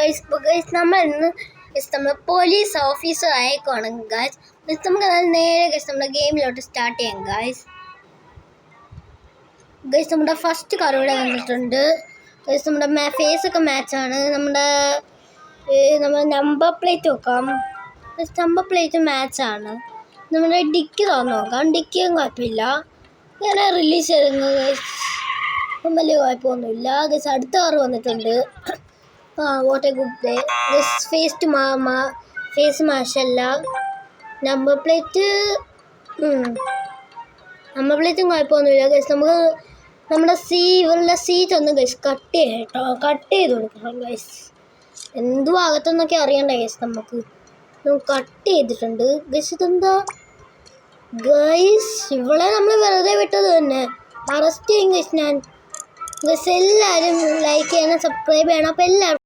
Guys നമ്മൾ ഇന്ന് നമ്മൾ പോലീസ് ഓഫീസർ ആയേക്കാണ് ഗൈസ്. നമുക്ക് നേരെ ഗൈസ് നമ്മുടെ ഗെയിമിലോട്ട് സ്റ്റാർട്ട് ചെയ്യാം ഗൈസ്. നമ്മുടെ ഫസ്റ്റ് കാർ ഇവിടെ വന്നിട്ടുണ്ട് ഗൈസ്. നമ്മുടെ ഫേസ് ഒക്കെ മാച്ചാണ്. നമ്മുടെ നമ്പർ പ്ലേറ്റ് നോക്കാം. നമ്പർ പ്ലേറ്റ് മാച്ചാണ്. നമ്മുടെ ഡിക്കി തുറന്ന് നോക്കാം. ഡിക്കിയും കുഴപ്പമില്ല. ഞാൻ റിലീസ് ചെയ്തിരുന്നു ഗൈസ്. വലിയ കുഴപ്പമൊന്നുമില്ല ഗൈസ്. അടുത്ത കാർ വന്നിട്ടുണ്ട്. What a good day. Face മാഷല്ല. നമ്പർ പ്ലേറ്റും കുഴപ്പമൊന്നുമില്ല ഗൈസ്. നമുക്ക് നമ്മുടെ ഇവരുടെ സീറ്റ് ഒന്ന് ഗൈസ് കട്ട് ചെയ്ത് കൊടുക്കണം ഗൈസ്. എന്തു ഭാഗത്തെന്നൊക്കെ അറിയണ്ട ഗൈസ്. നമുക്ക് കട്ട് ചെയ്തിട്ടുണ്ട് ഗൈസ്. ഇതെന്താ ഗൈസ്, ഇവളെ നമ്മൾ വെറുതെ വിട്ടത് തന്നെ. അറസ്റ്റ് ചെയ്യും ഗൈസ്. ഞാൻ ഗൈസ് എല്ലാവരും ലൈക്ക് ചെയ്യണം, സബ്സ്ക്രൈബ് ചെയ്യണം. അപ്പോൾ എല്ലാവർക്കും